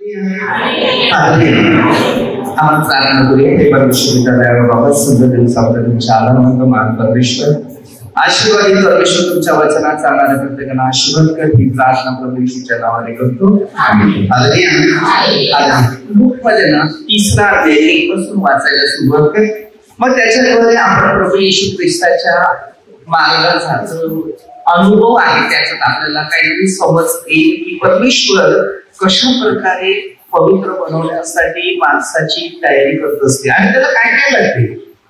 आपण प्रार्थना करूया. हे परमेश्वर बाबा सुंदर दिवसाबद्दल तुमच्या आभार मानतो. मान परमेश्वर आशीर्वादित परमेश्वर तुमच्या वचनात चालणाऱ्या प्रत्येकांना आशीर्वाद कर. ही प्रार्थना परमेश्वरच्या नावाने करतो. मध्ये ना 3रा अध्याय पासून वाचायला सुरुवात कर. मग त्याच्याद्वारे आपण प्रभू येशू ख्रिस्ताच्या मार्गाचा अनुभव आहे त्याच्यात आपल्याला काहीतरी समजते की परमेश्वर कशा प्रकारे पवित्र बनवण्यासाठी माणसाची तयारी करत असते आणि त्याला काय काय लागते.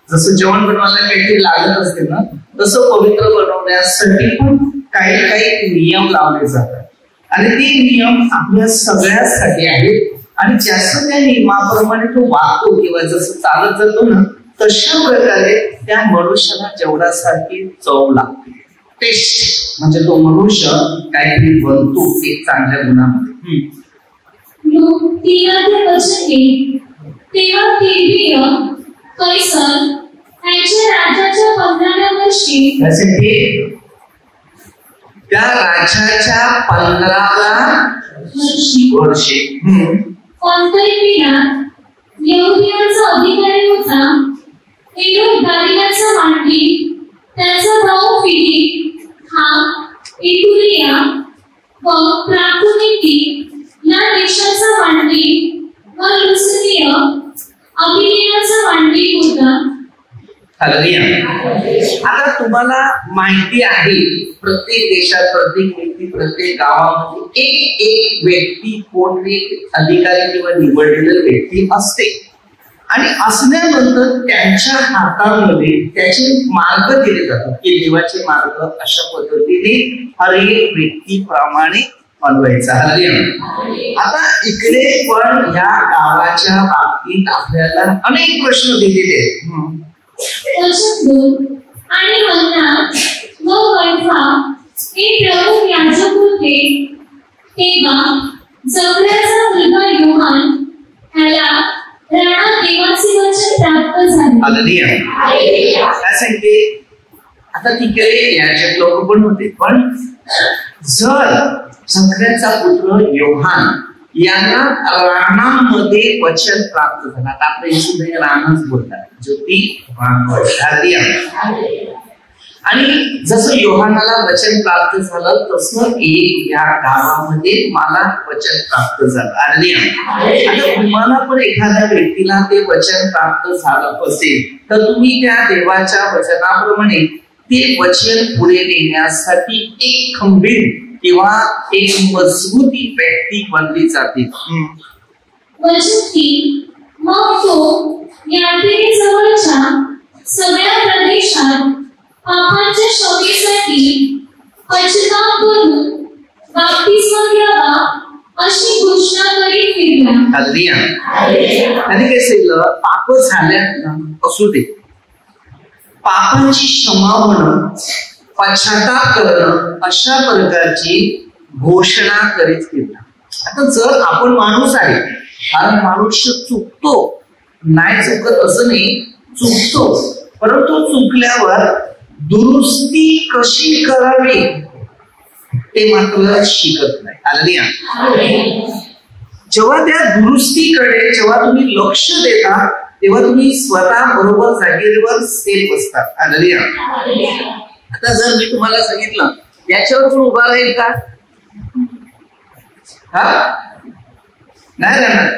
जसं जेवण बनवायला काहीतरी लागत असते ना, तसं पवित्र बनवण्यासाठी पण काही काही नियम लावले जातात आणि ते नियम आपल्या सगळ्यासाठी आहेत. आणि जास्त त्या नियमाप्रमाणे तो वागतो किंवा जसं चालत जातो ना, तशा प्रकारे त्या मनुष्याला जेवणासाठी चव लागते. टेस्ट म्हणजे तो मनुष्य काहीतरी बनतो एक चांगल्या गुणामध्ये. तेव्हा तिबिय कैसर त्यांच्या राज्याच्या 15व्या वर्षी त्या राज्याच्या 15व्या वर्षी कोणत्याही पिढ्यात यहुदियांचा अधिकारी होता. हेरोद गालिलाचा मांडी, त्याचा भाऊ फिलिप हा इटुलिया व त्राकोनिती या देशाचा मांडी व लुसिया अबिलियाचा मांडी होता. आता तुम्हाला माहिती आहे प्रत्येक देशात, प्रत्येक व्यक्ती, प्रत्येक गावामध्ये एक एक व्यक्ती कोणती अधिकारी किंवा निवडलेली व्यक्ती असते आणि असल्यानंतर त्यांच्या हातामध्ये त्याचे मार्ग दिले जातात की देवाचे मार्ग अशा पद्धतीने हर एक व्यक्तीप्रमाणे बनवायचा. आता इकडे पण या गावाच्या बाबतीत आपल्याला अनेक प्रश्न दिलेले आहेत. आणि मन्ना व वैफा हे प्रमुख याजक होते. तेव्हा जकर्याचा मुलगा योहान ह्याला राणा देवाचे वचन प्राप्त झाले. आता तिकडे याजक लोक पण होते, पण जर जकर्याचा पुत्र योहान यांना राणामध्ये वचन प्राप्त झालं. आता आपल्या येशूने राणाच बोलतात, ज्योती आणि जसं योहानाला वचन प्राप्त झालं तसं एक या गावामध्ये मला वचन प्राप्त झालं. आता तुम्हाला पण एखाद्या व्यक्तीला ते वचन प्राप्त झालं असेल तर तुम्ही त्या देवाच्या वचनाप्रमाणे ते वचन पुढे नेण्यासाठी एक खंबीर किंवा एक मजबूती व्यक्ती बनली जाते. मग तो यात्रे जवळच्या सगळ्या प्रदेशात पापांच्या क्षमेसाठी पश्चाताप करून बाप्तिस्म घ्यावा अशी घोषणा करीत फिरला. आणि काय सांगितलं, पाप झाल्या असू दे, पापांची क्षमा होणं, पश्चाताप करणं अशा प्रकारची घोषणा करीत फिरला. आता जर आपण माणूस आहे, कारण मनुष्य चुकतो, नाही चुकत असं नाही, चुकतो, परंतु चुकल्यावर दुरुस्ती कशी करावी ते मात्र शिकत नाही. जेव्हा त्या दुरुस्तीकडे जेव्हा तुम्ही लक्ष देता तेव्हा तुम्ही स्वतः बरोबर जागेवर सेफ असतात. आता जर मी तुम्हाला सांगितलं याच्यावर पण उभा राहील का? नाही राहणार.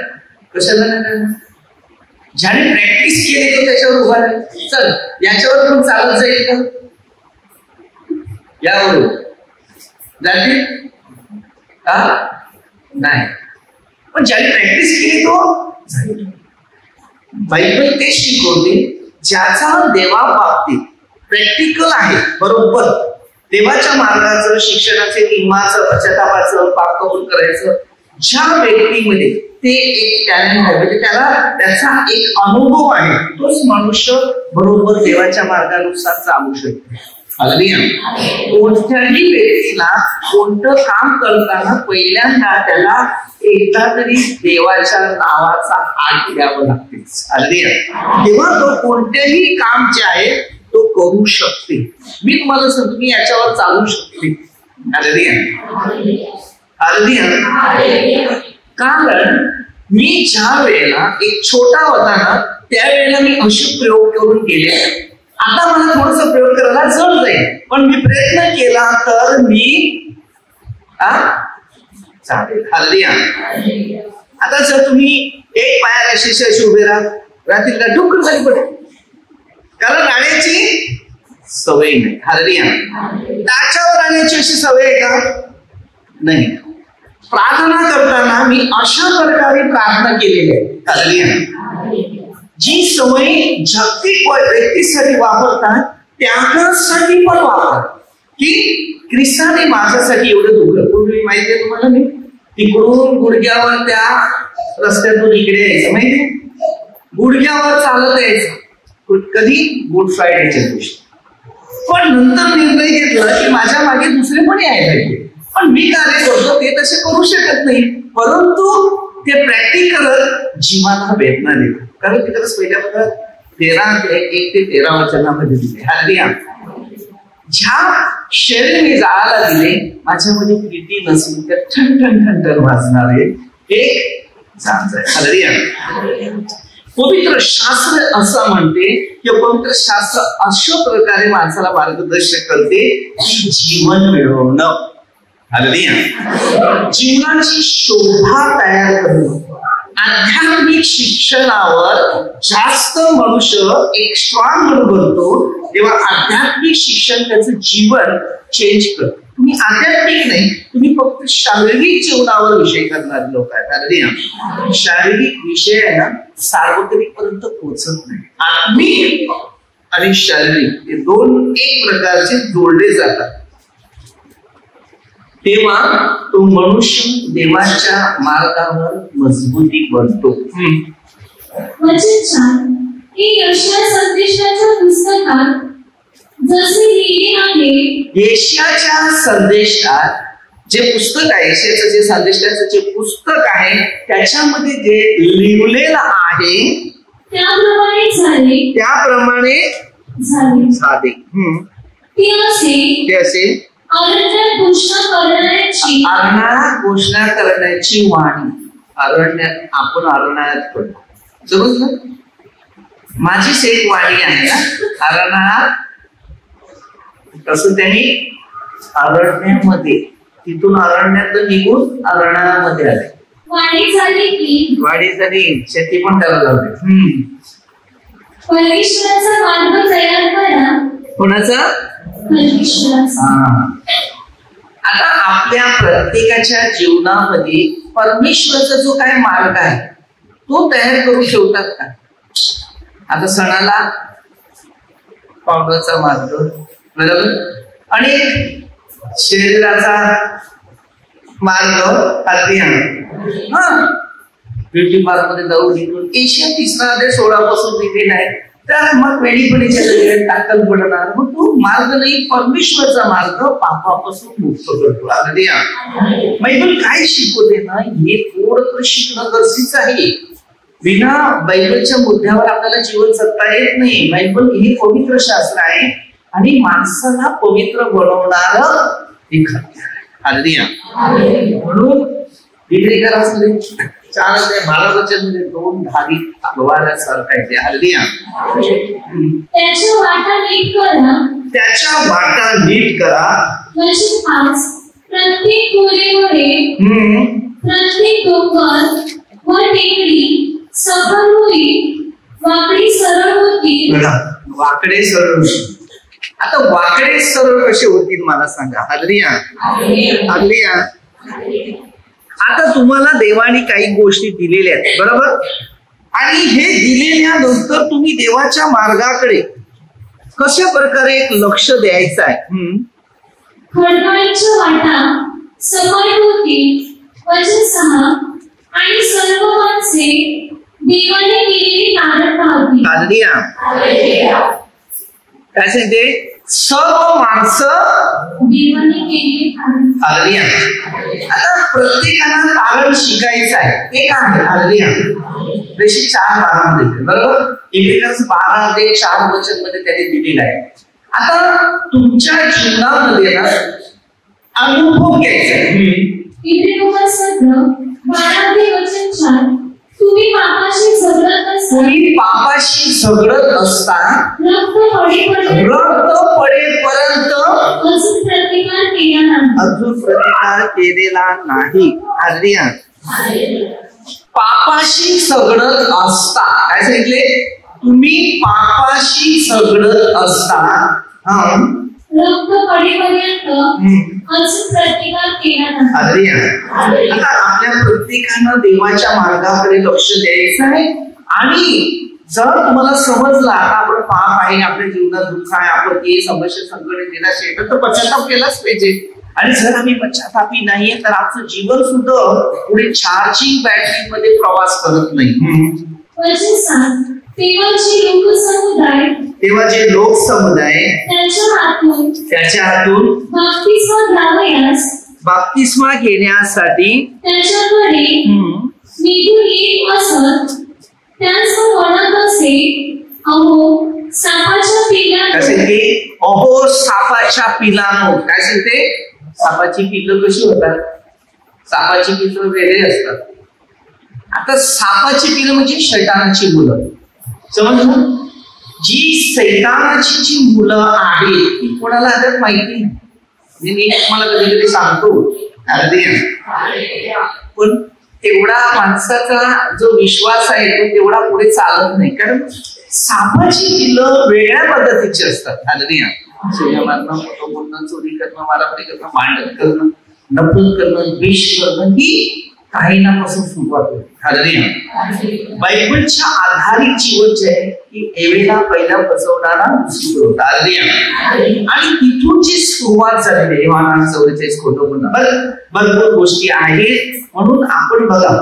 कशाला नाही राहणार? ज्याने प्रॅक्टिस केली तो त्याच्यावर उभा राहील. चल याच्यावर पण चालत जाईल का? यावर जातील नाही, पण ज्याने प्रॅक्टिस केली तो जाईल. बायबल तेच शिकवते, ज्याचा देवा बाबतीत प्रॅक्टिकल आहे, बरोबर देवाच्या मार्गाचं, शिक्षणाचे, नियमाचं, पश्चातापाचं, पाप कबूल करायचं, ज्या व्यक्तीमध्ये ते एक टॅलेंट आहे, म्हणजे त्याला त्याचा एक अनुभव आहे, तोच मनुष्य बरोबर देवाच्या मार्गानुसार चालू शकतो. कोणत्याही व्यक्तीला कोणतं काम करताना पहिल्यांदा त्याला एकदा तरी देवाच्या नावाचा हात घ्यावा लागते. तेव्हा तो कोणतेही काम जे आहे तो करू शकते. मी तुम्हाला सांगतो मी याच्यावर चालू शकते. कारण मी ज्या वेळेला एक छोटा होता ना त्यावेळेला मी असे प्रयोग करून गेले. आता मला थोडस प्रयोग करायला जड जाईल, पण मी प्रयत्न केला तर मी चालेल. हालेलुया. आता जर तुम्ही एक पायाला अशी उभे रात्रीला डुक्कर झाली पडेल, कारण राहण्याची सवय नाही. हालेलुया. त्याच्यावर राहण्याची अशी सवय आहे का? नाही. प्रार्थना करताना मी अशा प्रकारे प्रार्थना केलेली आहे. हालेलुया. जी सवय जागतिक व्यक्तीसाठी वापरतात त्यासाठी पण वापरतात की ख्रिस्ताने माझ्यासाठी एवढं दुःख. पूर्वी माहिती आहे तुम्हाला, मी तिकडून गुडघ्यावर त्या रस्त्यातून इकडे यायचं, माहिती, गुडघ्यावर चालत यायचं. कधी? गुड फ्रायडेच्या दिवशी. पण नंतर निर्णय घेतला की माझ्या मागे दुसरे पण यायला पाहिजे. पण मी कार्य करतो ते तसे करू शकत नाही, परंतु ते प्रॅक्टिकल जीवाला वेदना देतात. कारण तिकडे पहिल्या पत्रात 1 ते 13 वचनामध्ये दिले. हालेलुया. ज्या शरीर मी जाळाला दिले माझ्यामध्ये प्रीती नसेल तर ठणठण वाजणारे एक झांज आहे. हालेलुया. पवित्र शास्त्र असं म्हणते की पवित्र शास्त्र अशा प्रकारे माणसाला मार्गदर्शन करते की जीवन मिळवणं. हालेलुया. जीवनाची शोभा तयार करणं. आध्यात्मिक शिक्षणावर जास्त मनुष्य एक स्ट्रॉंग बनतो तेव्हा आध्यात्मिक शिक्षण त्याचं जीवन चेंज करतं. तुम्ही आध्यात्मिक नाही, तुम्ही फक्त शारीरिक जीवनावर विषय करणारे लोक आहेत. हालेलुया. शारीरिक विषय आहे ना सार्वत्रिक पर्यंत पोहोचत नाही. आत्मिक आणि शारीरिक हे दोन एक प्रकारचे जोडले जातात. तेव्हा तो मनुष्य देवाच्या मार्गावर मजबूती बनतो. यशाच्या संदेशात जे पुस्तक आहे, यशाचं जे संदेशाचं जे पुस्तक आहे त्याच्यामध्ये जे लिहिलेलं आहे त्याप्रमाणे झाले. ते असे अरण्यात घोषणा करण्याची वाणी. अरण्यात आपण अरण्यात पडतो. समजलं? माझीच एक वाणी आहे ना अरण्यात. तसं त्यांनी अरण्यामध्ये तिथून अरण्यात निघून अरण्यामध्ये आले. वाढी झाली शेती पण करायला लागली. परमेश्वराचा मार्ग तयार करा. कोणाचा? आता आपल्या प्रत्येकाच्या जीवनामध्ये परमेश्वराचा जो काय मार्ग आहे तो तयार करून ठेवतात का? आता सणाला पावडरचा मार्ग, बरोबर, आणि शरीराचा मार्ग ब्युटी पार्लर मध्ये जाऊन निघून एशिया 3:16 पासून दिलेला आहे. तर मग वेळीपणीच्या टाकल पडणार. मग तो मार्ग नाही, परमेश्वरचा मार्ग पापापासून मुक्त करतो. बायबल काय शिकवते ना हे थोडं शिकणं गरजेचं आहे. विना बायबलच्या मुद्द्यावर आपल्याला जीवन जगता येत नाही. बायबल हे पवित्र शास्त्र आहे आणि माणसाला पवित्र बनवणार हे खरं. म्हणून डिग्रीकरांमध्ये 4:12 मध्ये 2 धागे गवाऱ्यासारखा आहे. हालेलुया. त्याच्या वाटा नीट करा. प्रत्येक गोरेगोरे, प्रत्येक डोंगर व टेकडी सफल होईल, वाकडी सरळ होतील. वाकडे सरळ. आता वाकडे सरळ कसे होतील मला सांगा. हालेलुया. हालेलुया. आता तुम्हाला देवाने काही गोष्टी दिलेल्या आहेत, बरोबर, आणि हे दिलेल्यानंतर तुम्ही देवाच्या मार्गाकडे कशा प्रकारे एक लक्ष द्यायचं आहे. खडकाळीच्या वाटा सफल होतील. वचन 6 आणि सर्व माणसे देवाने केलेली नारळ पाहतील. हालेलुया. काय सांगते? सर्व माणसं देवाने केलेली. हालेलुया. आता प्रत्येकाला तारण शिकायचं आहे. ते काय आहे? हालेलुया. जशी 4:12 मध्ये, बरोबर, इब्रियन्स 12:4 वचन मध्ये त्याने दिलेलं आहे. आता तुमच्या जीवनामध्ये ना अनुभव घ्यायचा आहे. इब्रियन्स 12वे वचन 4 तुम्ही पापाशी झगडत असता रक्त पडेपर्यंत अजून प्रतिकार केलेला नाही. हालेलुया. पापाशी झगडत असता काय सांगितले? तुम्ही पापाशी झगडत असता रक्त पडेपर्यंत अजून प्रतिकार केला नाही. आता आपल्या प्रत्येकानं देवाच्या मार्गाकडे लक्ष द्यायचं आहे. आणि जर तुम्हाला समजला आपण पाप आहे, आपल्या जीवनात दुःख आहे, आपत्ती, समस्या, संकट, निराश येतं तर पश्चाताप केलाच पाहिजे. आणि जर आम्ही पश्चातापी नाहीये तर आमचं जीवन सुद्धा पुढे चार्जिंग बॅटरी मध्ये प्रवास करत नाही. तेव्हा जे लोक समुदाय त्याच्या हातून बाप्तिस्मा घेण्यासाठी त्याच्याकडे निघून येत असत त्यांचं म्हणत असे अहो सापाच्या पिलानो. काय सांगते? सापाची पिल्लं कशी होतात? सापाची पिल्लं वेगळे असतात. आता सापाची पिल्लं म्हणजे शैतानाची मुलं. समजलं? जी सैतानाची जी मुलं आहेत ती कोणाला आता माहिती नाही. मी तुम्हाला कधी कधी सांगतो पण तेवढा माणसाचा जो विश्वास आहे तो तेवढा पुढे चालत नाही. कारण सापाची पिल्लं वेगळ्या पद्धतीची असतात. हालेलुया. शिव्या मारणं, खोटं बोलणं, चोरी करणं, मारामारी करणं, भांडण करणं, नफरत करणं, द्वेष करणं ही काहींपासून सुरुवात होते. हालेलुया. बायबलच्या आधारित जीवन जे आहे की एवेला पहिला फसवणारा दुसरीकडे होता. हालेलुया. आणि तिथून जी सुरुवात झालेली आहे योहाना 44 खोटं बोलणं भरपूर गोष्टी आहेत. म्हणून आपण बघा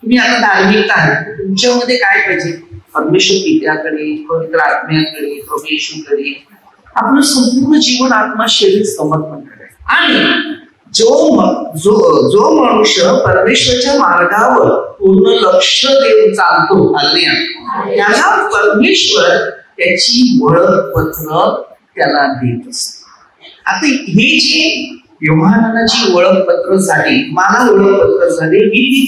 तुम्ही आता धार्मिकता आहे तुमच्यामध्ये काय पाहिजे? परमेश्वर पित्याकडे, पवित्र आत्म्याकडे, प्रभू येशूकडे आपलं संपूर्ण जीवन आत्मा शरीर समर्पण करायचं. आणि जो मनुष्य परमेश्वरच्या मार्गावर पूर्ण लक्ष देऊन चालतो हालेलुया त्याला परमेश्वर त्याची ओळखपत्र त्याला देत असतो. आता हे जे योहानाला जी ओळखपत्र झाली, मला ओळखपत्र झाले, मी ती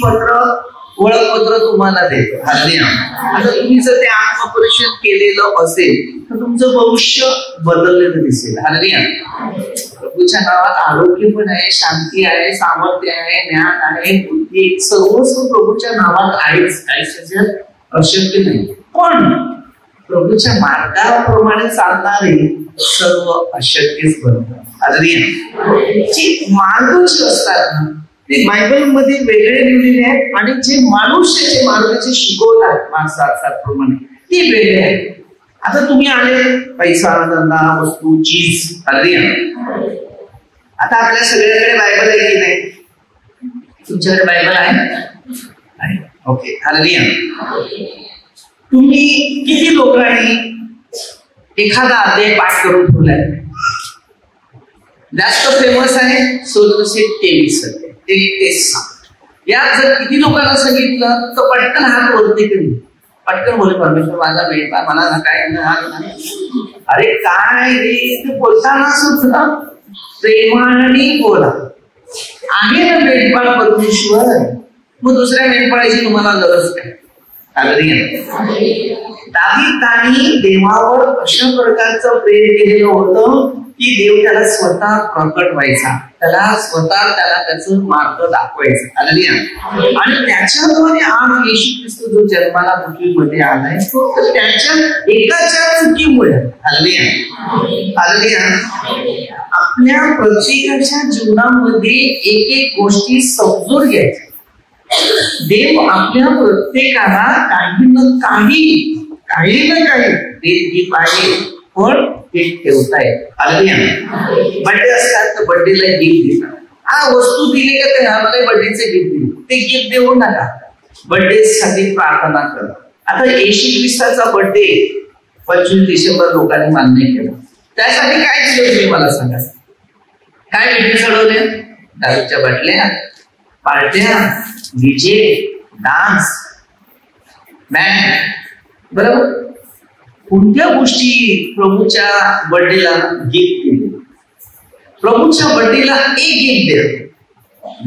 ओळखपत्र तुम्हाला देतो. हालेलुया. आता तुम्ही जर ते आत्मपरीक्षण केलेलं असेल तर तुमचं भविष्य बदललेलं दिसेल. हालेलुया. प्रभूच्या नावात आरोग्य पण आहे, शांती आहे, सामर्थ्य आहे, ज्ञान आहे, बुद्धी, सर्वस्व प्रभूच्या नावात आहेच. काही अशक्य नाही. पण प्रभूच्या मार्गाप्रमाणे चालणारे सर्व अशक्यच बनतात. हालेलुया. जी मार्ग जे असतात ना ते बायबल मध्ये वेगळे लिहिलेले आहेत आणि जे मनुष्याचे मार्गाचे शिकवतात माणसाप्रमाणे ते वेगळे आहेत. आता तुम्ही आले पैसा, धंदा, वस्तू, चीज. हालेलुया. आता आपल्या सगळ्याकडे बायबल आहे की नाही? तुमच्याकडे बायबल आहे? ओके. हालेलुया. तुम्ही किती लोकांनी एखादा अध्याय पाठ करून ठेवलाय? जास्त फेमस आहे सोलरसे 23 यात जर किती लोकांना सांगितलं तर पटकन हात वरती करी, पटकन बोले परमेश्वर माझा भेट मला ना काय. अरे काय रे बोलताना सुद्धा प्रेमाने बोला. आहे ना भेटपाळ परमेश्वर, मग दुसऱ्या भेटपाळाची तुम्हाला गरज काय? दावीदांनी देवावर अशा प्रकारचं प्रेम केलेलं होतं की देव त्याला स्वतः प्रकट व्हायचा, त्याला त्याचं मार्ग दाखवायचं. हालेलुया. आणि त्याच्याद्वारे आज येशू ख्रिस्त जो जन्माला पृथ्वीमध्ये आलाय तर त्याच्या एकाच्या चुकीमुळे हालेलुया आपल्या प्रत्येकाच्या जीवनामध्ये एक एक गोष्टी समजून घ्यायच्या. देव आपल्या प्रत्येकाला काही ना काही देत आहे पण ते ठेवताय. हालेलुया. बर्थडे असतात तर बर्थडेला गिफ्ट देतात. वस्तू दिली का ते आम्हाला बर्थडेचे गिफ्ट दिले, ते गिफ्ट देऊ नका, बर्थडे साठी प्रार्थना करा. आता येशू ख्रिस्ताचा बर्थडे 25 डिसेंबर लोकांनी मान्य केला. त्यासाठी काय दिलं तुम्ही मला सांगा? काय भेटी चढवल्या? दारूच्या बाटल्या, पार्ट्या, डीजे, डान्स, बँड. बरोबर. कोणत्या गोष्टी प्रभूच्या बर्थडेला गिफ्ट केली? प्रभूच्या बर्थडेला एक गिफ्ट द्या.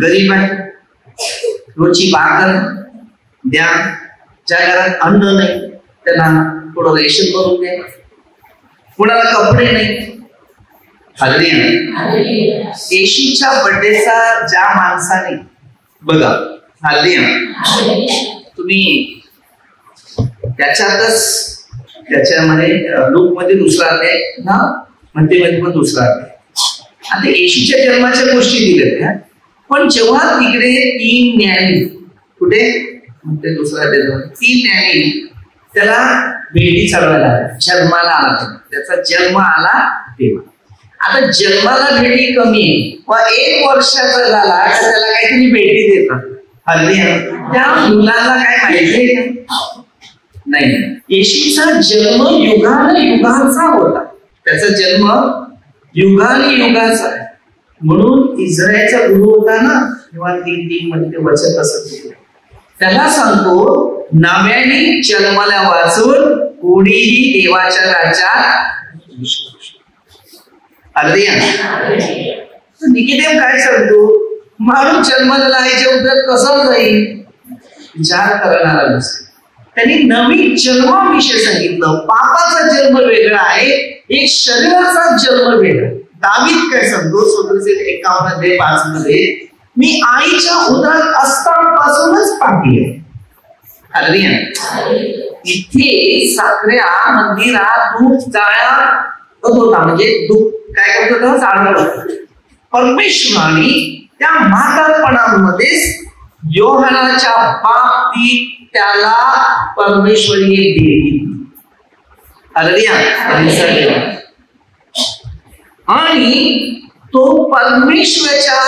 गरीब आहे, रोजची भाकर द्या, ज्या घरात अन्न नाही त्यांना थोडं रेशन करून द्या, कुणाला कपडे नाही. हालेलुया. येशूच्या बर्थडेचा ज्या माणसाने बघा, हालेलुया, तुम्ही त्याच्यामध्ये लूक मध्ये दुसरा अध्याय ना, मध्ये पण दुसरा अध्याय. आता येशूच्या जन्माच्या गोष्टी दिल्या, पण जेव्हा तिकडे 3 ज्ञानी, कुठे म्हणते दुसरा अध्याय, 3 ज्ञानी त्याला भेटी चढवायला जन्माला आला, त्याचा जन्म आला तेव्हा. आता जन्माला भेटी कमी आहे, व 1 वर्षाचा झाला तर त्याला काहीतरी भेटी देतात. हल्ली त्या मुलाला काय माहिती का? नाही. येशूचा जन्म युगाचा होता, त्याचा जन्म युगाचा आहे. म्हणून इस्रायलचा गुरु होता ना, तेव्हा 3:3 मध्ये ते वचन असत, त्याला सांगतो नव्याने जन्माला वाचून कोणीही देवाच्या राज्यात. निकिदेव काय सांगतो, माणूस जन्माला याच्या उद्यात कसा जाईल विचार करणारा नसतो. त्यांनी नवीन जन्माविषयी सांगितलं. पापाचा जन्म वेगळा आहे, एक शरीराचा जन्म वेगळा. दावीद काय सांगतो, स्वतःचे 51:5 मध्ये, मी आईच्या उदरात असतानापासूनच पापी आहे. इथे साखऱ्या मंदिरात दूध जाळत होता, म्हणजे दूध काय करत होता, जाळत होता. परमेश्वराने त्या म्हातारपणामध्येच योहानाच्या बाबतीत त्याला परमेश्वरी एक देवी, आणि तो परमेश्वराच्या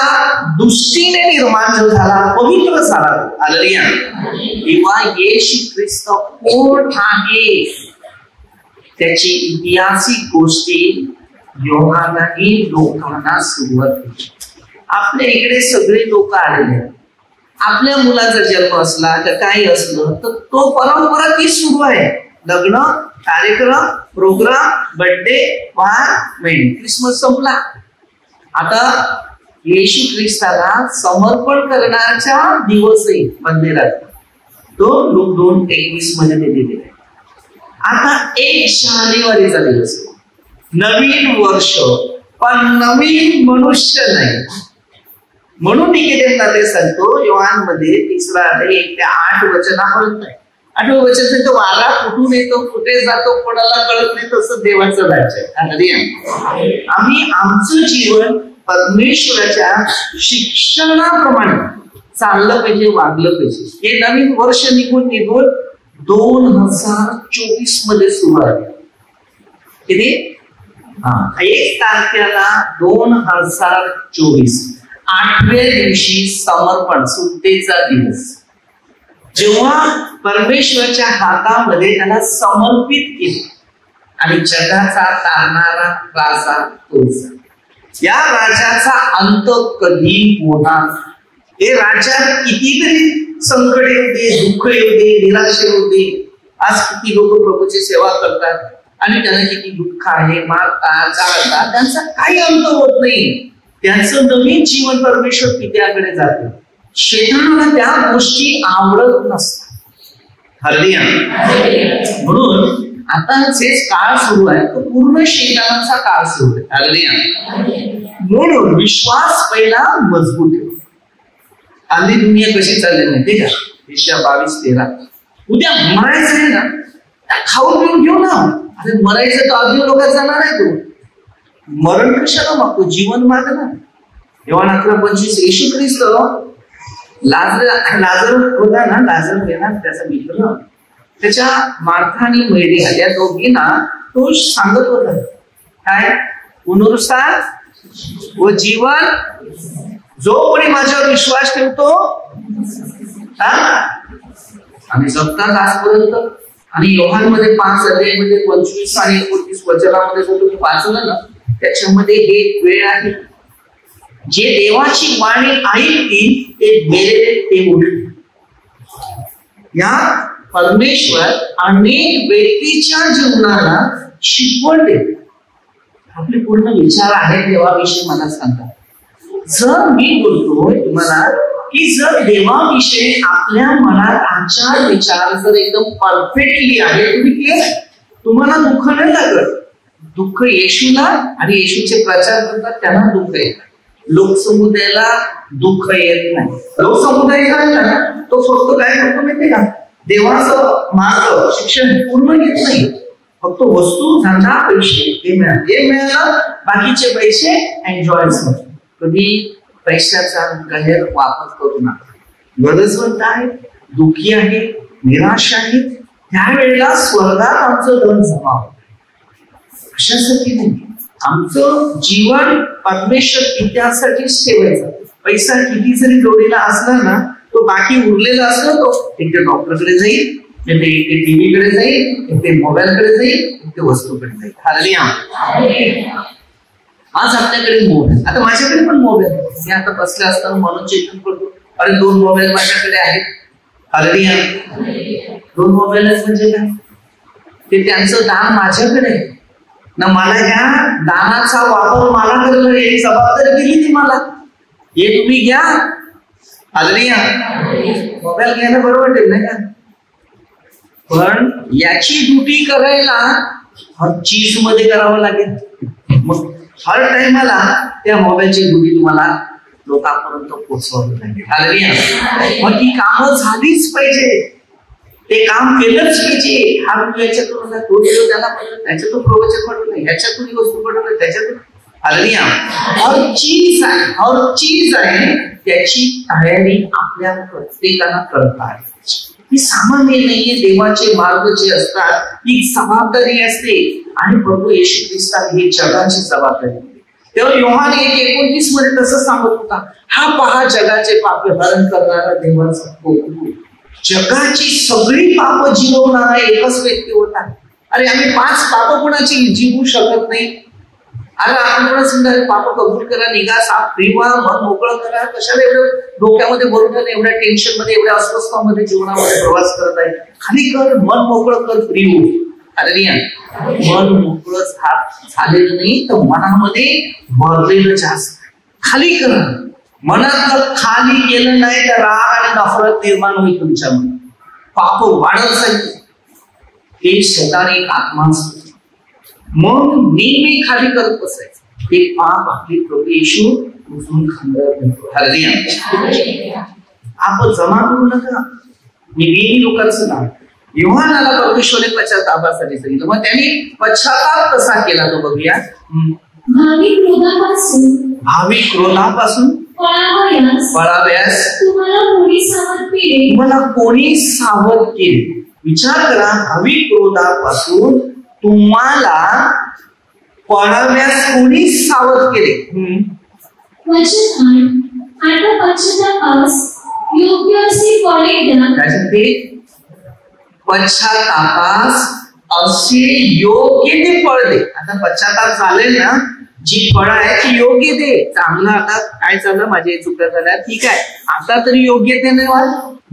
दृष्टीने निर्माण झाला, पवित्र झाला. हालेलुया. तेव्हा येशू ख्रिस्त कोण आहे त्याची ऐतिहासिक गोष्टी योहानाने लोकांना सुरुवात केली. आपल्या इकडे सगळे लोक आलेले आहेत. आपल्या मुलाचा जन्म असला तर काही असलं तर तो परंपरा ती सुरू आहे. लग्न, कार्यक्रम, प्रोग्राम, बर्थडे, वार, वेडिंग. क्रिसमस संपला, आता येशू ख्रिस्ताला समर्पण करण्याचा दिवस आहे मंदिरात, तो लूक 2:21 मध्ये ते दिलेला आहे. आता 1 जानेवारीचा दिवस, नवीन वर्ष, पण नवीन मनुष्य नाही. म्हणून निकेदेवला ते सांगतो योहान मध्ये 3 अध्याय 1 ते 8 वचनापर्यंत आहे. 8वें वचन सांगतो, वारा कुठून येतो, कुठे जातो, कोणाला कळत नाही, तसं देवाचं राज्य आहे. आम्ही आमचं जीवन परमेश्वराच्या शिक्षणाप्रमाणे चाललं पाहिजे, वागलं पाहिजे. हे नवीन वर्ष निघून 2024 मध्ये सुरू आहे. किती? 1 तारखेला 2024, 8व्या दिवशी समर्पण, सुट्टीचा दिवस, जेव्हा परमेश्वराच्या हातामध्ये त्याला समर्पित केलं आणि जगाचा तारणारा राजा तोच. या राजाचा अंत कधी होणार? हे राज्यात कितीतरी संकट येऊ दे, दुःख येऊ दे, निराशे होऊ दे. आज किती लोक प्रभूची सेवा करतात आणि त्यांना किती दुःख आहे, मारतात, जाळतात, त्यांचा काही अंत होत नाही. त्यांचं नवीन जीवन परमेश्वर पित्याकडे जाते. शैतानाला त्या गोष्टी आवडत नसतात. हालेलुया. म्हणून आता जे काळ सुरू आहे तो पूर्ण शैतानाचा काळ सुरू आहे. हालेलुया. म्हणून विश्वास पहिला मजबूत ठेवा. आधी दुनिया कशी चालली माहिती का? 22:13 उद्या मरायचं आहे ना, खाऊन पिऊन घेऊ ना. अरे मरायचं तर अगदी लोकांना जाणार आहे. तो मरण कशाला मागतो, जीवन माग ना. योहान 11:25 येशू ख्रिस्त लाजर होता ना, लाजर गेला त्याचा मित्र, त्याच्या मार्था आणि मेरी या दोघींना तो सांगत होता काय, पुनरुत्थान व जीवन, जो कोणी माझ्यावर विश्वास ठेवतो आम्ही जगतात आजपर्यंत. आणि योहान मध्ये 5 अध्यायामध्ये 25 आणि 29 वचनामध्ये जर तुम्ही वाचलं ना, त्याच्यामध्ये एक वेळ आहे, जे देवाची वाणी ऐकतील ते मेलेले ते उठतील. या परमेश्वर अनेक व्यक्तीच्या जीवनाला शिकवण देते. आपले पूर्ण विचार आहेत देवाविषयी मला सांगा. जर मी बोलतोय तुम्हाला की जर देवाविषयी आपल्या मनात आचार विचार जर एकदम परफेक्टली आहे, तुम्ही क्लिअर आहे, तुम्हाला दुःख नाही लागत. दुःख येशूला आणि येशूचे प्रचार करतात त्यांना दुःख येत, लोकसमुदायाला दुःख येत नाही. लोकसमुदाय काय ना, तो फक्त काय करतो माहिती का, देवाचं मार्ग शिक्षण पूर्ण घेत नाही, फक्त वस्तू धंदा पैसे हे मिळालं, बाकीचे पैसे एन्जॉय. कधी पैशाचा गैर वापर करू नका. गरजवंत आहे, दुःखी आहे, निराश आहे, त्यावेळेला स्वर्गात आमचं धन जमा होतं. अशासाठी नाही, आमचं जीवन परमेश्वर इतिहासासाठीच ठेवायचं. पैसा किती जरी जोडीला असला ना, तो बाकी उरलेला असला तो एक ते डॉक्टरकडे जाईल, एक ते टीव्ही कडे जाईल, एक ते मोबाईल कडे जाईल, एक ते वस्तूकडे जाईल. हालेलुया. आज आपल्याकडे मोबाईल, आता माझ्याकडे पण मोबाईल आहे. मी आता बसले असताना म्हणून चिंतन करतो, अरे 2 मोबाईल माझ्याकडे आहेत. हालेलुया. 2 मोबाईल म्हणजे काय, ते त्यांचं दान माझ्याकडे आहे ना, मला ह्या दानाचा वापर मला करणं ही जबाबदारी दिली ती मला. हे तुम्ही घ्या. हालेलुया. मोबाईल घ्यायला बरं वाटेल नाही का, पण याची ड्युटी करायला हर चीज मध्ये करावं लागेल. मग हर टाइमाला त्या मोबाईलची ड्युटी तुम्हाला लोकांपर्यंत पोहोचवावी लागेल. हालेलुया. मग ती कामं झालीच पाहिजे, ते काम केलंच पाहिजे. हा व्हिडिओ याच्यातून तो व्हिडिओ त्याला पडलं, त्याच्यातून प्रवचन पडलं, ह्याच्यातून वस्तू पडलं, त्याच्यातून. हालेलुया. हर चीज आहे त्याची तयारी आपल्या प्रत्येकाला करता आली. ही सामान्य नाहीये. देवाचे मार्ग जे असतात ही जबाबदारी असते, आणि प्रभू येशू ख्रिस्ताने ही जगाची जबाबदारी दिली. तेव्हा योहान 1:29 मध्ये तसं सांगत होता, हा पहा जगाचे पाप हरण करणारा देवाचा प्रभू. जगाची सगळी पाप जिरवणारा एकच व्यक्ती होता. अरे आम्ही 5 पाप कोणाची जिरवू शकत नाही. अरे आपण कोणा समजा पाप कबूल करा, निघा, साफ फिरवा, मन मोकळं करा. कशाला एवढं डोक्यामध्ये भरून एवढ्या टेन्शन मध्ये, एवढ्या अस्वस्थामध्ये जीवनामध्ये प्रवास करत आहे. खाली कर, मन मोकळं कर, फ्री हो. हालेलुया. मन मोकळं झालेलं नाही तर मनामध्ये भरलेलं जास्त. खाली करा. मनात खाली गेलं नाही तर राग आणि नफरत निर्माण होईल तुमच्यामध्ये, पाप वाढत जाईल. हे शैतान एक आत्मा असतो. मग नेहमी खाली करत बसायचं. ते पाप आपली प्रभू येशू उचलून खांद्यावर घेतो. हालेलुया. आपण जमा करू नका. मी नेहमी लोकांचं नाव योहानाला परमेश्वराने पश्चातापासाठी सांगितलं. मग त्यांनी पश्चाताप कसा केला तो बघूया. भावी क्रोधापासून पळाव्यास तुम्हाला कोणी सावध केले. विचार करा, भावी क्रोधापासून तुम्हाला पळाव्यास कोणी सावध केले. पश्चातापास असे योग्य ते फळ दे. आता पश्चाताप झाले ना, जी फळ आहे ती योग्य दे. चांगलं आता काय चाललं, माझ्या चुका झाल्या, ठीक आहे, आता तरी योग्य ते नाही.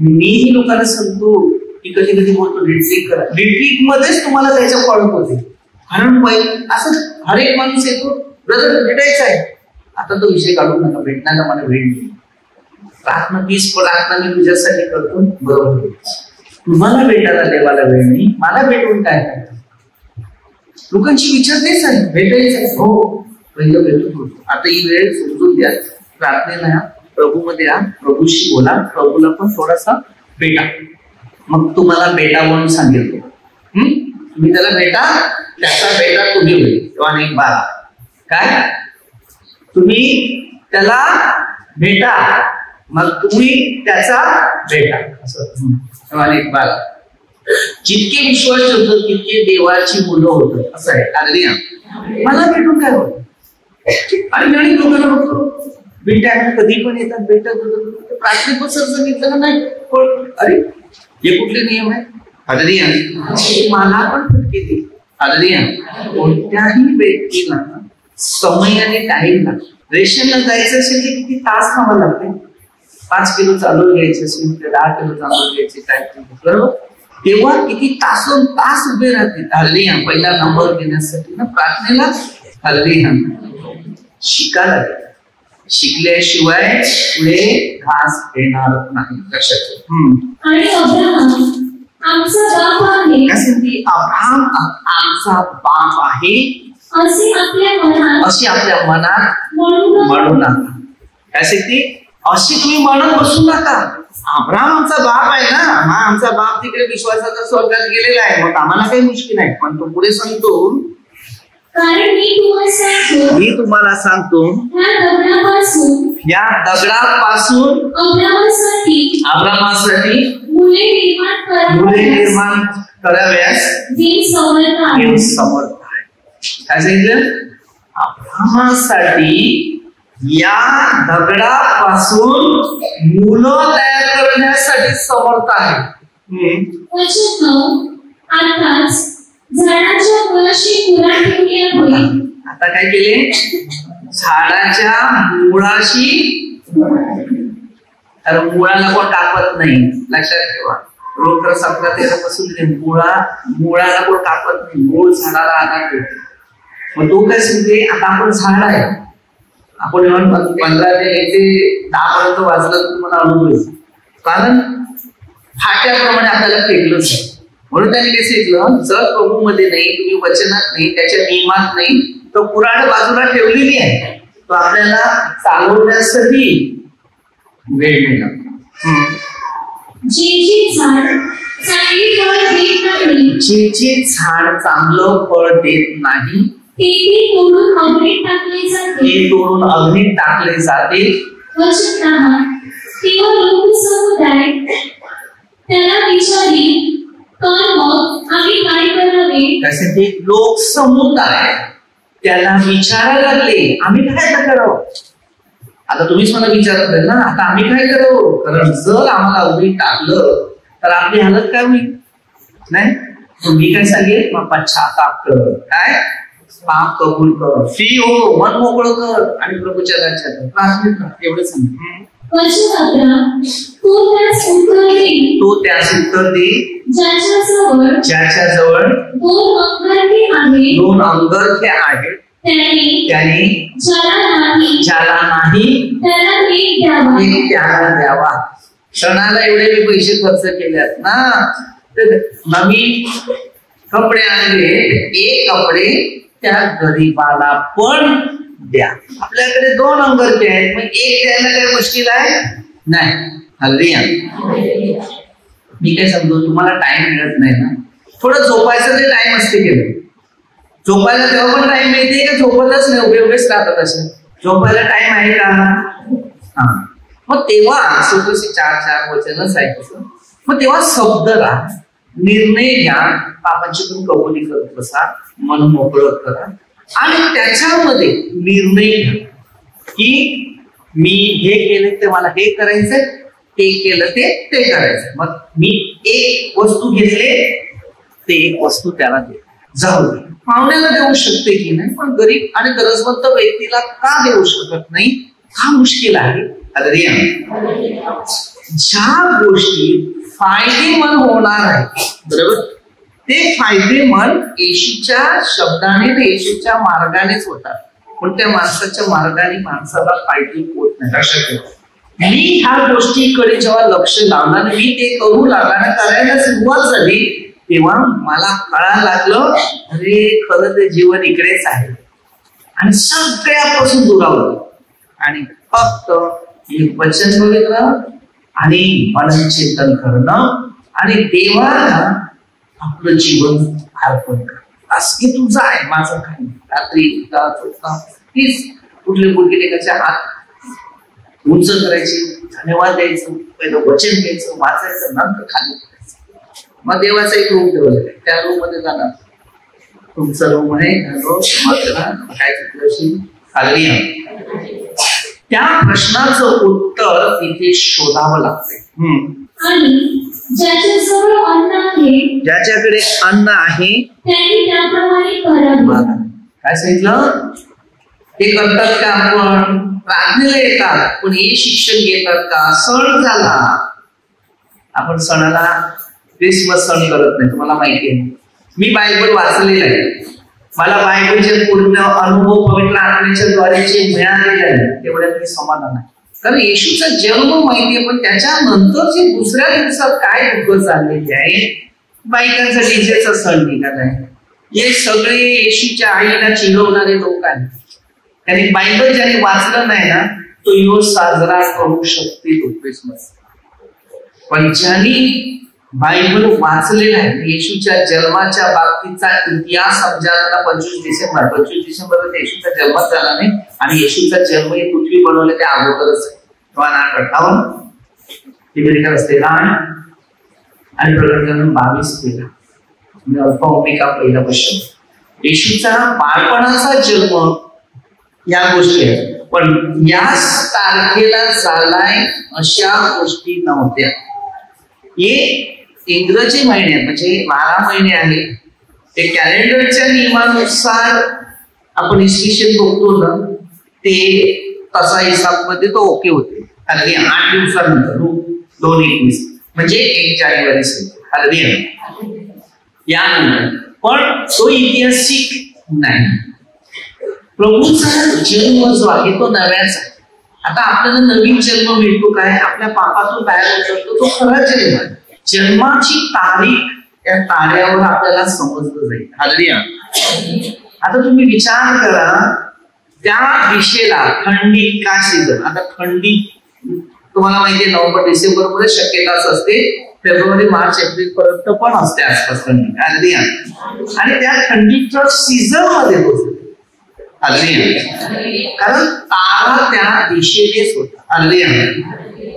मीही लोकांना सांगतो की कधी कधी बोलतो रिट्रीट करा. रिट्रीट मध्येच तुम्हाला त्याच्या फळ होते. कारण असं हर एक माणूस येतो, ब्रदर भेटायचं आहे, आता तो विषय काढू नका, भेटण्याचा मला वेळ नाही. प्रार्थना 20 प्रार्थना मी तुझ्यासाठी करतो, बरोबर. तुम्हाला भेटायला देवाला वेळ नाही, मला भेटून काय करायचं. लोकांची विचार तेच आहे, भेटायचं हो, पहिलं भेटतो. आता ही वेळ समजून द्या, प्रार्थनेला या, प्रभू मध्ये या, प्रभूशी बोला, प्रभूला पण थोडासा भेटा. मग तुम्हाला भेटा म्हणून सांगितलं, तुम्ही त्याला भेटा, त्याचा भेटा तुम्ही होईल. तेव्हा एक बारा काय, तुम्ही त्याला भेटा, मग तुम्ही त्याचा भेटा, असं. तेव्हा एक बारा. जितके विश्वास ठेवतो तितके देवाची मुलं होत, असं आहे. हालेलुया. मला भेटून काय होत. आणि अनेक लोकांना बघतो भेटायला कधी पण येतात, भेटत प्राथमिक सांगितलं नाही. अरे हे कुठले नियम आहे. हालेलुया. मला पण फटके दे. हालेलुया. कोणत्याही व्यक्तीला समय आणि टाइम लागतो. रेशनला जायचं असेल की किती तास थांबावं लागते. 5 किलो चालू घ्यायचे असेल तर 10 किलो चालू घ्यायचे, काय बरोबर. तेव्हा किती तासन तास उभे राहते. हालेलुया. पहिला नंबर घेण्यासाठी ना प्रार्थनेला हालेलुया शिकायला लागेल. शिकल्याशिवाय पुढे घास येणार नाही. लक्षात ठेव. आणि अब्राहम आमचा बाप आहे. काय सांगते? अब्राहम आमचा बाप आहे असे आपल्या मनात म्हणू नका. काय सांगते? अशी तुम्ही म्हणत बसू नका. अब्राहम आमचा बाप आहे ना, हा आमचा बाप तिकडे विश्वासाचा स्वर्गात गेलेला आहे, मग आम्हाला काही मुश्किल आहे. पण तो पुढे सांगतो, कारण मी तुम्हाला सांगतो या दगडापासून अब्रामासाठी मुले निर्माण कराव्यास समर्थ आहे. काय सांगितलं? अब्रामासाठी या दगडापासून मुलं तयार करण्यासाठी समर्थ आहे. झाडाच्या मुळाशी मुळा ठेवली आहे. आता काय केले? झाडाच्या मुळाशी, कारण मुळाला कोण कापत नाही. लक्षात ठेवा. रोग 17-13 पासून मुळाला कोण कापत नाही. मूळ झाडाला आधार ठेवतो. मग तो काय सांगते? आता आपण झाड आहे. आपण 15 ते 10 पर्यंत वाचलं तर तुम्हाला अनुभव येईल. कारण फाट्याप्रमाणे आपल्याला फेकलंच आहे. म्हणून त्यांनी काय सांगितलं? जर प्रभू मध्ये नाही, तुम्ही वचनात नाही, त्याच्या नियमात नाही, तर कुऱ्हाड बाजूला ठेवलेली आहे. तो आपल्याला चालवण्यासाठी वेळ मिळणार. जे झाड चांगलं फळ देत नाही ते तोडून अग्नीत टाकले जाते. समुदाय त्याला विचारी आम्ही काय करावे. त्यासाठी लोक समुदाय त्याला विचारायला लागले, आम्ही काय करावं. आता तुम्हीच मला विचारत आहे ना, आता आम्ही काय करावं. कारण जर आम्हाला अग्नीत टाकलं तर आपली हालत काय होईल. नाही मी काय सांगेल? मग पश्चाताप कर, काय पाप कबूल कर, फ्री हो, मन मोकळं कर आणि प्रभूच्या राज्यात प्रार्थना कर. एवढं सांग. तो त्यास उत्तर दे ज्याच्याजवळ 2 अंगरखे आहेत, त्याने ज्याला नाही एक त्याला द्यावा. सणाला एवढे मी पैसे खर्च केलेत ना, तर नवीन कपडे आणले, एक कपडे त्या गरीबाला पण द्या. आपल्याकडे 2 अंगरखे आहेत, मग एक द्यायला काही मुश्किल आहे नाही. हालेलुया. मी काय सांगतो, तुम्हाला टाइम मिळत नाही ना, थोडं झोपायचं ते टाइम असते केलं. झोपायला तेव्हा पण टाइम मिळते का? झोपतच नाही, उभे उभेच राहतात. असे झोपायला टाइम आहे का? हा. मग तेव्हा स्वतःची 4 वचनच ऐकायचं. मग तेव्हा शब्द राहा, निर्णय घ्या, पापाची पण कबुली करत बसा, मन मोकळं करा आणि त्याच्यामध्ये निर्णय घ्या की मी हे केले ते मला हे करायचंय, ते केलं ते करायचं. मग मी एक वस्तू घेतले, ते एक वस्तू त्याला दे. जाऊ दे, पाहुण्याला देऊ शकते की नाही, पण गरीब आणि गरजवंत व्यक्तीला का देऊ शकत नाही, हा मुश्किल आहे. ज्या गोष्टी फायदेमंद होणार आहे, बरोबर, ते फायदेमंद येशूच्या शब्दाने, येशूच्या मार्गानेच होतात. पण त्या माणसाच्या मार्गाने माणसाला फायदे होत नाही. लक्षात ठेवा. मी ह्या गोष्टीकडे जेव्हा लक्ष लावणार, मी ते करू लागला, करायला सुरुवात झाली, तेव्हा मला कळायला लागलं, अरे खरं ते जीवन इकडेच आहे आणि सगळ्यापासून दुरावलं. आणि फक्त एक वचन बघितलं आणि मन चिंतन करणं आणि देवाला आपलं जीवन अर्पण करणं. असं तुझं आहे, माझं काही. रात्री तीच कुठले मुलगीचे हात उंच करायचे, धन्यवाद द्यायचं, पहिलं वचन घ्यायचं, वाचायचं, नंतर खाली करायचं. मग देवाचा एक रूम ठेवला, त्या रूम मध्ये जाणार. तुमचं रूम आहे, काय त्या प्रश्नाचं उत्तर तिथे शोधावं लागतंय. ज्याच्याकडे अन्न आहे काय सांगितलं, ते करतात का? आपण प्रार्थनेला येतात, पण हे शिक्षण घेतात का? सण झाला, आपण सणाला क्रिसमस सण करत नाही, तुम्हाला माहिती आहे. मी बायबल वाचलेलं आहे, मला बायबलचे पूर्ण अनुभव पवित्र आत्म्याच्या द्वारे जे मिळालेले आहे तेवढ्यात मी समाधान आहे. कारण येशूचा जन्म माहितीये, पण त्याच्यानंतरचे दुसऱ्या दिवसात काय दुःख चाललेले आहे. बायकांचा डीजेचा सण निघालाय. हे सगळे येशूच्या आईला चिडवणारे लोक आहेत. त्यांनी बायबल ज्याने वाचलं नाही ना तो योग साजरा करू शकते तो क्रिसमस. पण ज्यांनी बायबल वाचलेला आहे, येशूच्या जन्माच्या बाबतीचा इतिहास समजायला 25 डिसेंबर येशूचा जन्मच झाला नाही. आणि येशूचा जन्म हे पृथ्वी बनवले त्या अगोदरच आहे. 58 आणि प्रकटन 22 मी अल्पभूमिका पहिला वर्ष. येशूचा बाळपणाचा जन्म या गोष्टी आहेत, पण याच तारखेला झालाय अशा गोष्टी नव्हत्या. हे इंग्रजी महिन्यात म्हणजे 12 महिने आहेत, ते कॅलेंडरच्या नियमानुसार आपण इसवी बघतो ना, ते तसा हिसाब मध्ये तो ओके होते. अगदी 8 दिवसानंतर 2/21 म्हणजे 1 जानेवारी अगदी यानंतर. पण तो ऐतिहासिक नाही. प्रभूचा जन्म जो आहे तो नव्याचा आहे. आता आपल्याला नवीन जन्म मिळतो काय, आपल्या पापातून बाहेर उतरतो तो खरा जन्म आहे. जन्माची तारीख त्या ताऱ्यावर आपल्याला समजलं जाईल. हालेलुया. आता तुम्ही विचार करा, त्या दिशेला थंडी का सीझन. आता थंडी तुम्हाला माहितीये नोव्हेंबर डिसेंबर मध्ये शक्यताच असते, फेब्रुवारी मार्च एप्रिल पर्यंत पण असते आसपास थंडी. हालेलुया. आणि त्या थंडीच्या सीझन मध्ये पोहोचते. कारण तारा त्या दिशेनेच होता. हालेलुया.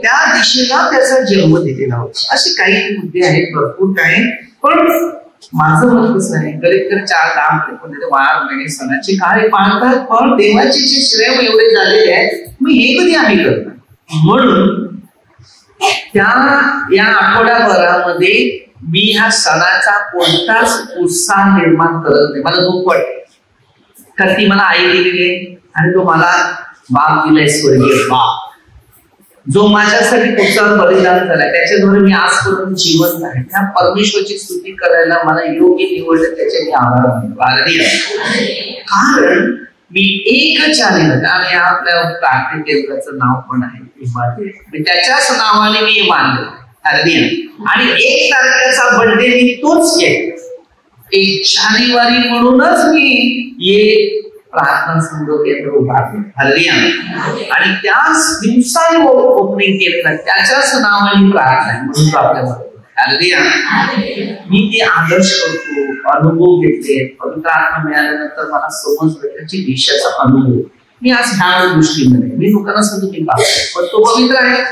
त्या दिशेला त्याचा जन्म दिलेला होता. असे काही मुद्दे आहेत, भरपूर काही. पण माझं मत कसं आहे, कधीतरी 4-10 वार महिने सणाचे काळे पाळतात, पण देवाचे जे श्रेय एवढे झालेले आहेत, मग हे कधी आम्ही करणार. म्हणून या आठवड्याभरामध्ये मी ह्या सणाचा कोणताच उत्साह निर्माण करत नाही. मला दुःख वाटतं, कारण ती मला आई दिलेली आहे आणि तो मला बाप दिलाय, स्वर्गीय बाप, जो माझ्यासाठी पुढचा बलिदान झालाय. त्याच्याद्वारे मी आजपर्यंत जिवंत आहे. त्या परमेश्वराची स्तुती करायला मला योग्य निवडलं, त्याचे मी आभार मानतो. कारण मी एकच आलेलं आणि आपल्या प्रार्थना केंद्राचं नाव पण आहे, मी त्याच्याच नावाने मी मानलं. आणि 1 तारखेचा बर्थडे मी तोच केला. 1 जानेवारी म्हणूनच मी ये प्रार्थना संघ केंद्र उभारले. हालेलुया. आणि त्याच दिवसाने ओपनिंग केलं, त्याच्याच नावाने प्रार्थना म्हणून आपल्याला. हालेलुया. मी ते आदर्श करतो, अनुभव घेतले. पवित्र आत्मा मिळाल्यानंतर मला समजलं त्याची दिशेचा अनुभव. मी आज ह्या दृष्टीने मी लोकांना सांगतो मी पाहतो, पण तो पवित्र आहे.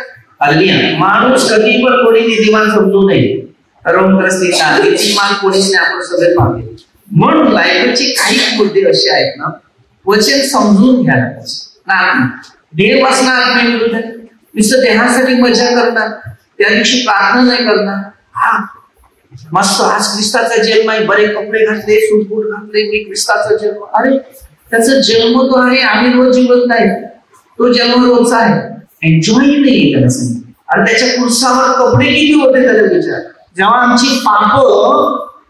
हालेलुया. माणूस कधी पण कोणी निधिमान समजू नये. निधिमान कोणीच नाही, आपण सगळे पाहतो. म्हणून बायबलचे काही मुद्दे असे आहेत ना, वचन समजून घ्यायला पाहिजे. देह वासना आत्म्याविरुद्ध आहे. नुसतं देहासाठी मजा करणार, त्या दिवशी प्रार्थना नाही करणार. हा मस्त आज ख्रिस्ताचा जन्म आहे, बरे कपडे घातले, सूटबूट घातले, मी ख्रिस्ताचा जन्म. अरे त्याचा जन्म तो आहे, आम्ही रोज जिवंत आहे, तो जन्म रोजचा आहे. एन्जॉय नाही त्याला सांगितलं. आणि त्याच्या पुरुषावर कपडे किती होते त्याला विचार. जेव्हा आमची पाप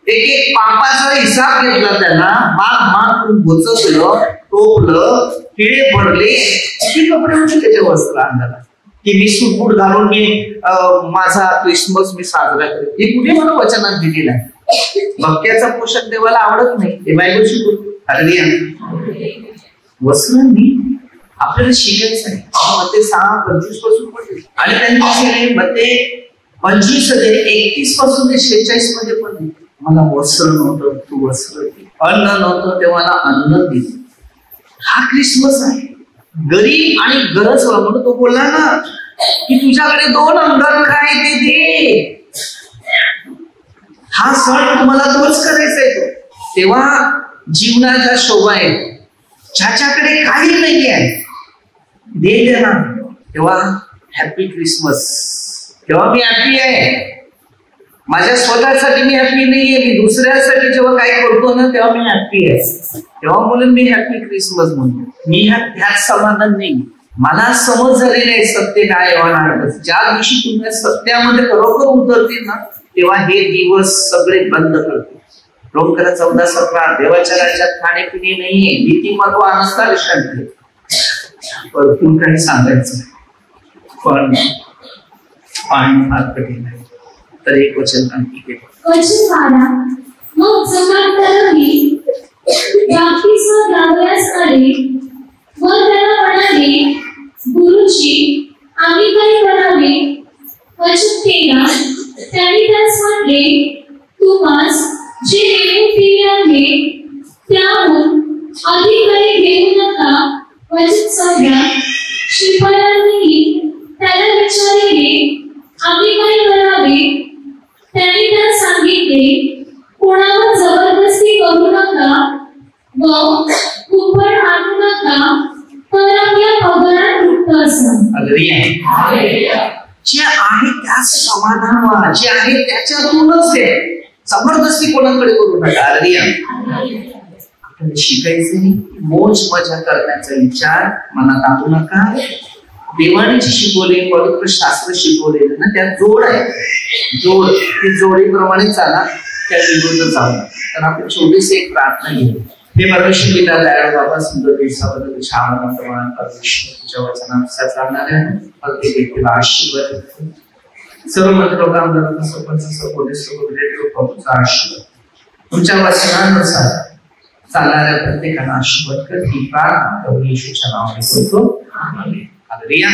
एक पापाचा हिसाब घेतला, त्यांना माग बोचवलं, टोपलं, किडे पडले, किती कपडे होते त्याच्या वस्त्र अंगाला, की मी सूटबूट घालून मी माझा क्रिसमस मी साजरा करतो. हे कुठे मला वचनात दिलेलं आहे. भक्त्याचा पोषक देवाला आवडत नाही, हे बायबल शिकवतो. वस्त्रांनी आपल्याला शिकायचं आहे. मते 6:25 पासून पडले आणि त्यांनी मते 25 31 पासून ते 46 मध्ये पण मला वस्त्र नव्हतं, तू वस्त्र दे. अन्न नव्हतं तेव्हा मला अन्न दिलं. हा क्रिसमस आहे. गरीब आणि गरज म्हणून तो बोलला ना की तुझ्याकडे 2 अंगार काय ते दे. हा सण तुम्हाला तोच करायचा आहे. तेव्हा जीवनाचा शोभा आहे. ज्याच्याकडे काही नाही आहे दे ना. तेव्हा हॅपी क्रिसमस. तेव्हा मी हॅपी आहे. माझ्या स्वतःसाठी मी हॅपी नाहीये, मी दुसऱ्यासाठी जेव्हा काही करतो ना तेव्हा मी हॅपी आहे. तेव्हा बोलून मी हॅपी क्रिसमस म्हणतो. मी ह्यात समाधान नाही. मला समज झालेली आहे सत्य काय होणार. ज्या दिवशी तुम्ही सत्यामध्ये खरोखर उतरतील ना तेव्हा हे दिवस सगळे बंद करतील. रोम करा 14:17 देवाच्या राज्यात खाणे-पिणे नाहीये, नीतिमत्व अनुसार शांती. भरपूर काही सांगायचं पण पाणी फार कठीण आहे. तर एक वचन आणखी केलं. वचन 12. मग जमातदारांनी बाप्तिस्मा घ्यावयास आले व त्याला म्हणाले, गुरुजी आम्ही काय करावे? वचन 13. त्याने त्यास म्हटले, तुम्हास जे देऊन दिले आहे त्याहून अधिक काही देऊ नका. वचन 14. शिपायांनी त्याला विचारले, आम्ही काय करावे? त्याने त्याला सांगितले, कोणावर जबरदस्ती करू नका व कुपण आणू नका, तर आपल्या पगारात तृप्त असा. जे आहे त्या समाधान, जे आहे त्याच्यातूनच आहे. जबरदस्ती कोणाकडे करू नका. आपल्याला शिकायचं मोज मजा करण्याचा विचार मनात आणू नका. देवाने जी शिकवले, पवित्र शास्त्र शिकवलेलं ना, त्यात जोड आहे. जोड ती जोडीप्रमाणे चाला, त्या विरुद्ध जाऊ. तर आपण छोटीशी एक प्रार्थना घेऊ. हे परमेश्वर पिता दयाळू बाबा, सुंदर दिवसाबद्दल छान प्रमाण परमेश्वर तुझ्या वचनानुसार चालणाऱ्या प्रत्येक व्यक्तीला आशीर्वाद. सर्व मंत्र लोक आमदार सरपंच पोलीस लोकांचा आशीर्वाद तुमच्या वचनानुसार चालणाऱ्या प्रत्येकाला आशीर्वाद कर. ही प्रार्थना प्रभू येशूच्या नावाने करतो. आमेन. हालेलुया.